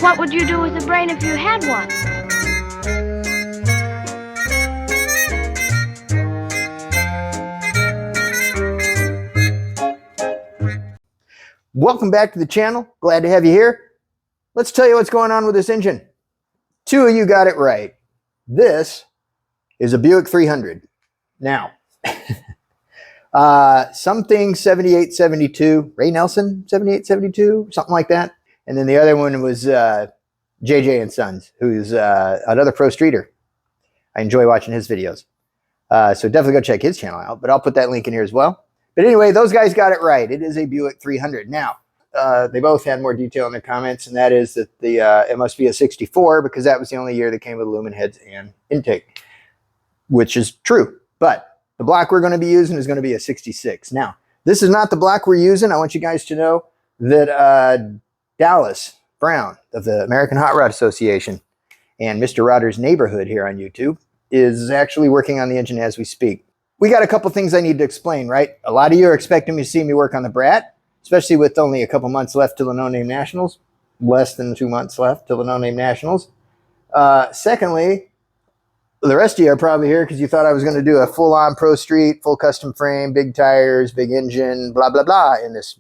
What would you do with a brain if you had one? Welcome back to the channel. Glad to have you here. Let's tell you what's going on with this engine. Two of you got it right. This is a Buick 300. Now, something 7872, Ray Nelson 7872, something like that. And then the other one was JJ and Sons, who's another pro streeter. I enjoy watching his videos. So definitely go check his channel out, but I'll put that link in here as well. But anyway, those guys got it right. It is a Buick 300. Now, they both had more detail in their comments, and that is that it must be a 64 because that was the only year that came with aluminum heads and intake, which is true. But the block we're going to be using is going to be a 66. Now, this is not the block we're using. I want you guys to know that Dallas Brown of the American Hot Rod Association and Mr. Rodder's Neighborhood here on YouTube is actually working on the engine as we speak. We got a couple things I need to explain, right? A lot of you are expecting me to see me work on the Brat, especially with only a couple months left till the No Name Nationals, less than 2 months left till the No Name Nationals. Secondly, the rest of you are probably here because you thought I was going to do a full-on Pro Street, full custom frame, big tires, big engine, blah, blah, blah in this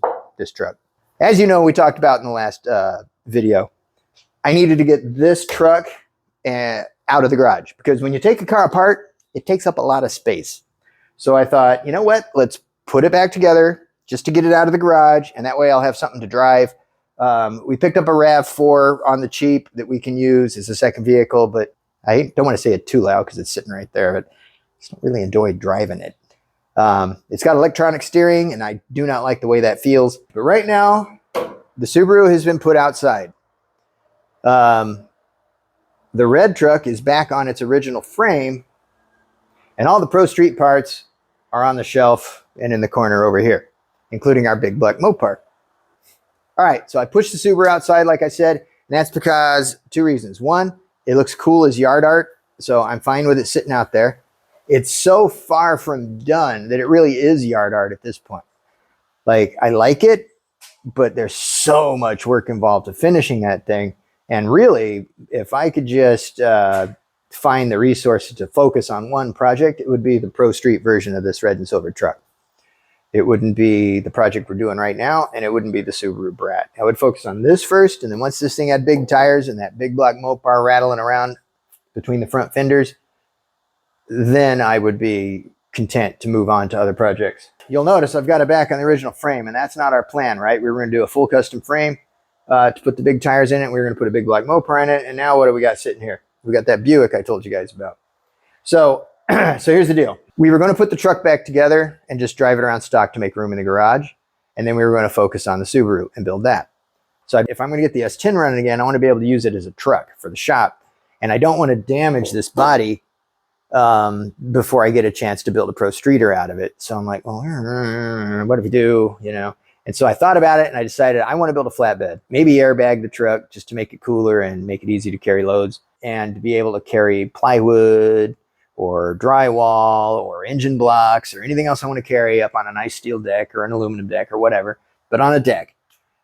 truck. As you know, we talked about in the last video, I needed to get this truck out of the garage because when you take a car apart, it takes up a lot of space. So I thought, you know what? Let's put it back together just to get it out of the garage, and that way I'll have something to drive. We picked up a RAV4 on the cheap that we can use as a second vehicle, but I don't want to say it too loud because it's sitting right there, but I just don't really enjoy driving it. It's got electronic steering, and I do not like the way that feels. But right now, the Subaru has been put outside. The red truck is back on its original frame, and all the Pro Street parts are on the shelf and in the corner over here, including our big black Mopar. All right, so I pushed the Subaru outside, like I said, and that's because two reasons. One, it looks cool as yard art, so I'm fine with it sitting out there. It's so far from done that it really is yard art at this point. Like, I like it, but there's so much work involved to finishing that thing. And really, if I could just find the resources to focus on one project, it would be the Pro Street version of this red and silver truck. It wouldn't be the project we're doing right now, and it wouldn't be the Subaru Brat. I would focus on this first, and then once this thing had big tires and that big black Mopar rattling around between the front fenders, then I would be content to move on to other projects. You'll notice I've got it back on the original frame, and that's not our plan, right? We were going to do a full custom frame to put the big tires in it. We were going to put a big black Mopar in it, and now what do we got sitting here? We got that Buick I told you guys about. So, so here's the deal. We were going to put the truck back together and just drive it around stock to make room in the garage. And then we were going to focus on the Subaru and build that. So if I'm going to get the S10 running again, I want to be able to use it as a truck for the shop. And I don't want to damage this body before I get a chance to build a Pro Streeter out of it. So I'm like, well, what if we do, you know? And so I thought about it and I decided I want to build a flatbed, maybe airbag the truck just to make it cooler and make it easy to carry loads and to be able to carry plywood or drywall or engine blocks or anything else I want to carry up on a nice steel deck or an aluminum deck or whatever, but on a deck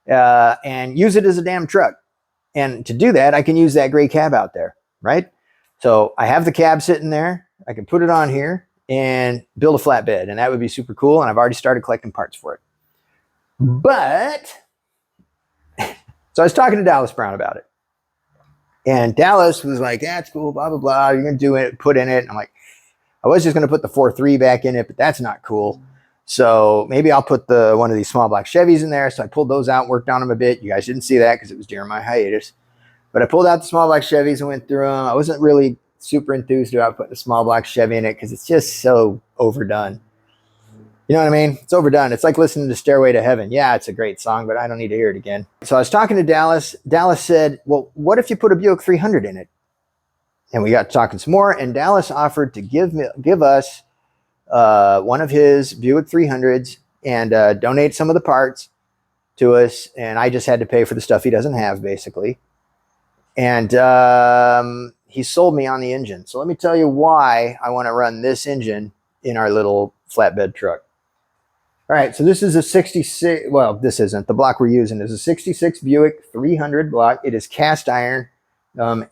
and use it as a damn truck. And to do that, I can use that gray cab out there, right? So I have the cab sitting there. I can put it on here and build a flatbed, and that would be super cool. And I've already started collecting parts for it. But, so I was talking to Dallas Brown about it. And Dallas was like, yeah, it's cool, blah, blah, blah. You're going to do it, put in it. And I'm like, I was just going to put the 4.3 back in it, but that's not cool. So maybe I'll put one of these small block Chevys in there. So I pulled those out, worked on them a bit. You guys didn't see that because it was during my hiatus. But I pulled out the small block Chevys and went through them. I wasn't really super enthused about putting a small block Chevy in it because it's just so overdone. You know what I mean? It's overdone. It's like listening to Stairway to Heaven. Yeah, it's a great song, but I don't need to hear it again. So I was talking to Dallas. Dallas said, well, what if you put a Buick 300 in it? And we got talking some more, and Dallas offered to give us one of his Buick 300s and donate some of the parts to us, and I just had to pay for the stuff he doesn't have, basically. And he sold me on the engine. So let me tell you why I want to run this engine in our little flatbed truck. All right, so this is a 66, well, this isn't. The block we're using is a 66 Buick 300 block. It is cast iron.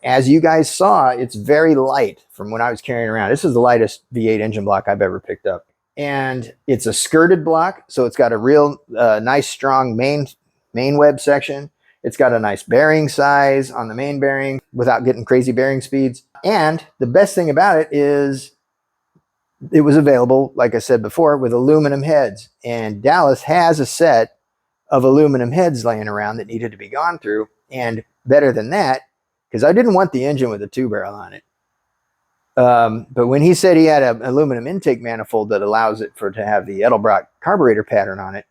As you guys saw, it's very light from when I was carrying around. This is the lightest V8 engine block I've ever picked up. And it's a skirted block, so it's got a real nice, strong main web section. It's got a nice bearing size on the main bearing without getting crazy bearing speeds. And the best thing about it is it was available, like I said before, with aluminum heads. And Dallas has a set of aluminum heads laying around that needed to be gone through. And better than that, because I didn't want the engine with a 2-barrel on it. But when he said he had an aluminum intake manifold that allows it to have the Edelbrock carburetor pattern on it,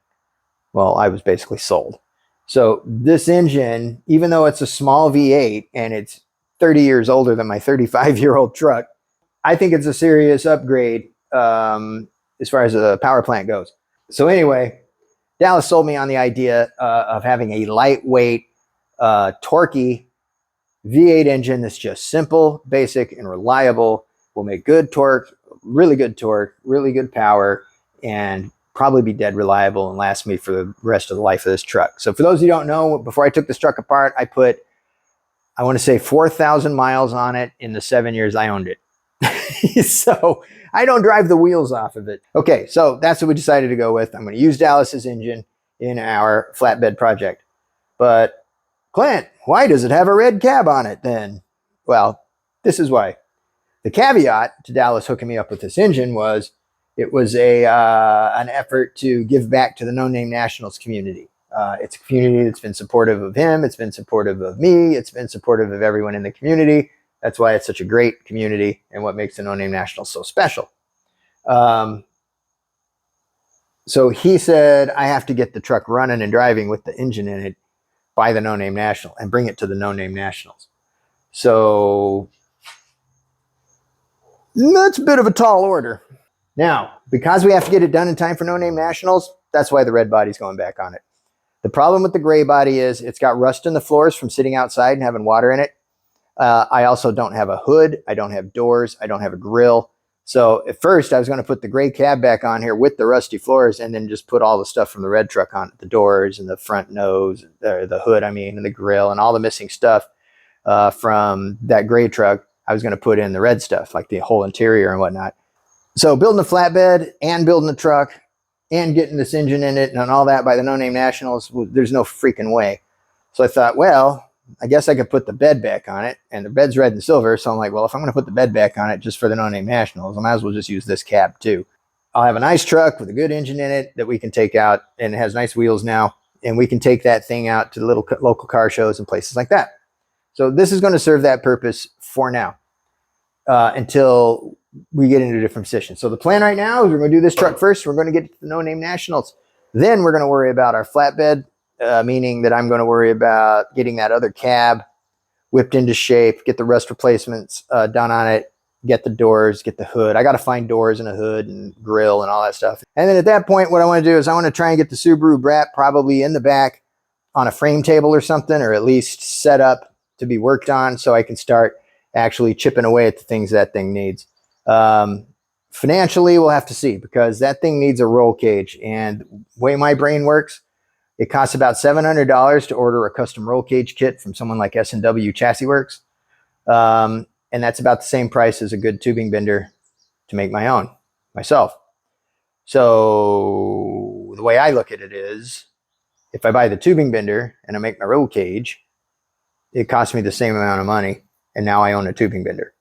well, I was basically sold. So this engine, even though it's a small V8 and it's 30 years older than my 35-year-old truck, I think it's a serious upgrade as far as the power plant goes. So anyway, Dallas sold me on the idea of having a lightweight, torquey V8 engine that's just simple, basic, and reliable. Will make good torque, really good power, and probably be dead reliable and last me for the rest of the life of this truck. So for those who don't know, before I took this truck apart, I put, I want to say 4,000 miles on it in the 7 years I owned it. So I don't drive the wheels off of it. Okay, so that's what we decided to go with. I'm going to use Dallas's engine in our flatbed project. But Clint, why does it have a red cab on it then? Well, this is why. The caveat to Dallas hooking me up with this engine was it was an effort to give back to the No Name Nationals community. It's a community that's been supportive of him. It's been supportive of me. It's been supportive of everyone in the community. That's why it's such a great community and what makes the No Name Nationals so special. So he said, I have to get the truck running and driving with the engine in it by the No Name National and bring it to the No Name Nationals. So that's a bit of a tall order. Now, because we have to get it done in time for No Name Nationals, that's why the red body's going back on it. The problem with the gray body is it's got rust in the floors from sitting outside and having water in it. I also don't have a hood. I don't have doors. I don't have a grill. So at first I was going to put the gray cab back on here with the rusty floors and then just put all the stuff from the red truck on it, the doors and the front nose, or the hood, I mean, and the grill and all the missing stuff from that gray truck. I was going to put in the red stuff, like the whole interior and whatnot. So building a flatbed and building a truck and getting this engine in it and all that by the No Name Nationals, there's no freaking way. So I thought, well, I guess I could put the bed back on it, and the bed's red and silver. So I'm like, well, if I'm going to put the bed back on it just for the No Name Nationals, I might as well just use this cab too. I'll have a nice truck with a good engine in it that we can take out, and it has nice wheels now, and we can take that thing out to the little local car shows and places like that. So this is going to serve that purpose for now until we get into a different position. So the plan right now is we're going to do this truck first. We're going to get to the No Name Nationals. Then we're going to worry about our flatbed, meaning that I'm going to worry about getting that other cab whipped into shape, get the rust replacements done on it, get the doors, get the hood. I got to find doors and a hood and grill and all that stuff. And then at that point, what I want to do is I want to try and get the Subaru Brat probably in the back on a frame table or something, or at least set up to be worked on so I can start actually chipping away at the things that thing needs. Financially, we'll have to see, because that thing needs a roll cage, and the way my brain works, it costs about $700 to order a custom roll cage kit from someone like S&W Chassis Works. And that's about the same price as a good tubing bender to make my own myself. So the way I look at it is, if I buy the tubing bender and I make my roll cage, it costs me the same amount of money, and now I own a tubing bender.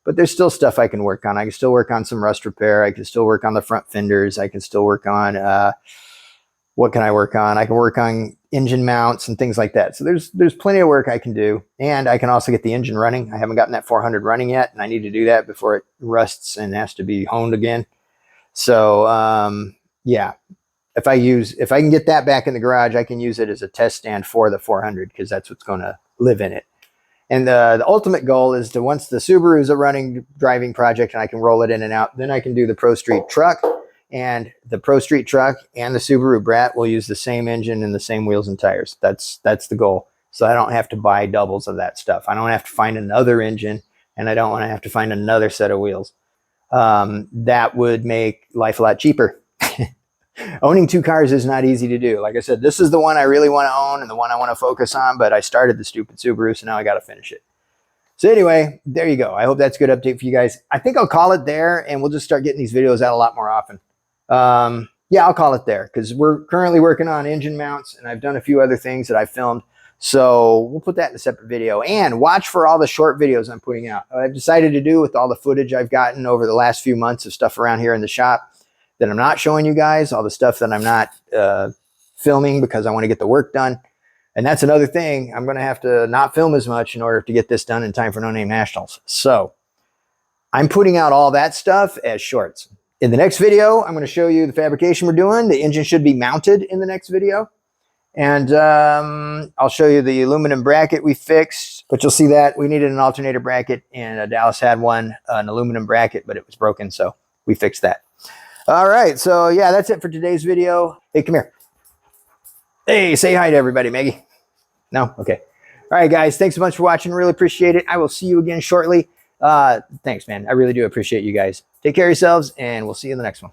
But there's still stuff I can work on. I can still work on some rust repair. I can still work on the front fenders. I can still work on, what can I work on? I can work on engine mounts and things like that. So there's plenty of work I can do. And I can also get the engine running. I haven't gotten that 400 running yet, and I need to do that before it rusts and has to be honed again. So, yeah, if I can get that back in the garage, I can use it as a test stand for the 400, because that's what's going to live in it. And the ultimate goal is to, once the Subaru is a running driving project and I can roll it in and out, then I can do the Pro Street truck, and the Pro Street truck and the Subaru Brat will use the same engine and the same wheels and tires. That's the goal. So I don't have to buy doubles of that stuff. I don't have to find another engine, and I don't want to have to find another set of wheels. That would make life a lot cheaper. Owning 2 cars is not easy to do. Like I said, this is the one I really want to own and the one I want to focus on, but I started the stupid Subaru, so now I got to finish it. So anyway, there you go. I hope that's a good update for you guys. I think I'll call it there, and we'll just start getting these videos out a lot more often. Yeah, I'll call it there because we're currently working on engine mounts, and I've done a few other things that I filmed. So we'll put that in a separate video, and watch for all the short videos I'm putting out. What I've decided to do with all the footage I've gotten over the last few months of stuff around here in the shop that I'm not showing you guys, all the stuff that I'm not filming because I want to get the work done. And that's another thing. I'm going to have to not film as much in order to get this done in time for No Name Nationals. So I'm putting out all that stuff as shorts. In the next video, I'm going to show you the fabrication we're doing. The engine should be mounted in the next video. And I'll show you the aluminum bracket we fixed, but you'll see that we needed an alternator bracket, and Dallas had one, an aluminum bracket, but it was broken, so we fixed that. All right, so yeah, that's it for today's video. Hey, come here. Hey, say hi to everybody, Maggie. No? Okay. All right, guys, thanks so much for watching. Really appreciate it. I will see you again shortly. Thanks, man. I really do appreciate you guys. Take care of yourselves, and we'll see you in the next one.